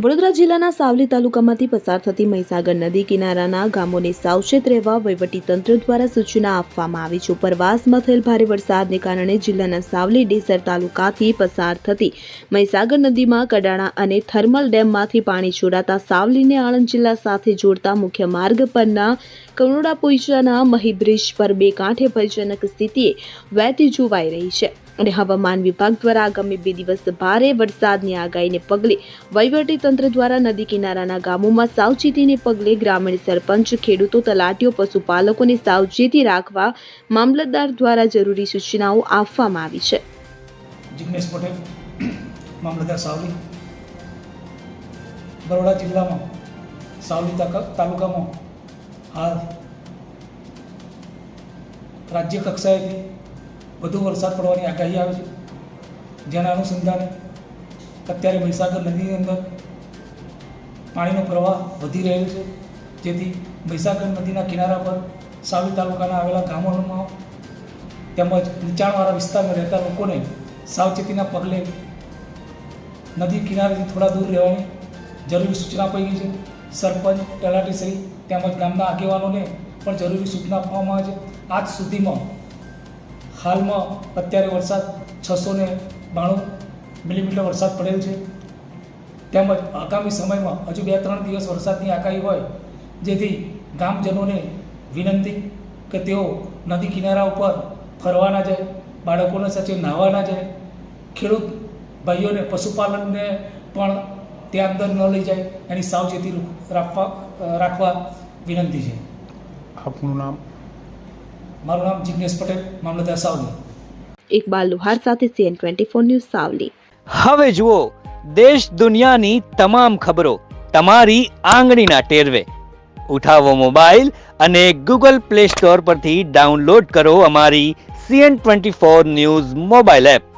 વડોદરા જિલ્લાના સાવલી તાલુકામાંથી પસાર થતી મહીસાગર નદી કિનારાના ગામોને સાવચેત રહેવા વહીવટીતંત્ર દ્વારા સૂચના આપવામાં આવી છે। ઉપરવાસમાં થયેલ ભારે વરસાદને કારણે જિલ્લાના સાવલી ડેસર તાલુકાથી પસાર થતી મહીસાગર નદીમાં કડાણા અને થર્મલ ડેમમાંથી પાણી છોડાતા સાવલીને આણંદ જિલ્લા સાથે જોડતા મુખ્ય માર્ગ પરના કરોડા પોઈચાના મહી બ્રિજ પર બે કાંઠે ભયજનક સ્થિતિએ વહેતી જોવાઈ રહી છે અને હવામાન વિભાગ દ્વારા આગામી 2 દિવસ ભારે વરસાદની આગાહીને પગલે વહીવટી તંત્ર દ્વારા નદી કિનારાના ગામોમાં સાવચેતીને પગલે ગ્રામીણ સરપંચ, ખેડૂતો, તલાટીઓ, પશુપાલકોને સાવચેતી રાખવા મામલતદાર દ્વારા જરૂરી સૂચનાઓ આપવામાં આવી છે। જિગ્નેશ પટેલ, મામલતદાર સાવલી। બરોડા જિલ્લામાં સાવલી તાલુકામાં હાલ રાજ્ય કક્ષાએથી વધુ વરસાદ પડવાની આગાહી આવે છે, જેના અનુસંધાને અત્યારે મહીસાગર નદીની અંદર પાણીનો પ્રવાહ વધી રહ્યો છે, જેથી મહીસાગર નદીના કિનારા પર સાવલી તાલુકાના આવેલા ગામોમાં તેમજ નીચાણવાળા વિસ્તારમાં રહેતા લોકોને સાવચેતીના પગલે નદી કિનારેથી થોડા દૂર રહેવાની જરૂરી સૂચના આપી ગઈ છે। સરપંચ, તલાટીશ્રી તેમજ ગામના આગેવાનોને પણ જરૂરી સૂચના આપવામાં આવે છે। આજ સુધીમાં હાલમાં અત્યારે વરસાદ 692 મિલીમીટર વરસાદ પડેલ છે, તેમજ આગામી સમયમાં હજુ 2-3 દિવસ વરસાદની આગાહી હોય, જેથી ગામજનોને વિનંતી કે તેઓ નદી કિનારા ઉપર ફરવા ના જાય, બાળકોને સાથે નાહવા ના જાય, ખેડૂત ભાઈઓને, પશુપાલનને પણ ત્યાં અંદર ન લઈ જાય, એની સાવચેતી રાખવા વિનંતી છે। આપનું નામ? મારું નામ જિગ્નેશ પટેલ, મામલતદાર સાવલી। ઇકબાલ લુહાર સાથે CN24 ન્યૂઝ સાવલી। હવે જુઓ દેશ દુનિયાની તમામ ખબરો તમારી આંગળીના ટેરવે। ઉઠાવો મોબાઈલ અને Google Play Store પરથી ડાઉનલોડ કરો અમારી CN24 ન્યૂઝ મોબાઈલ એપ।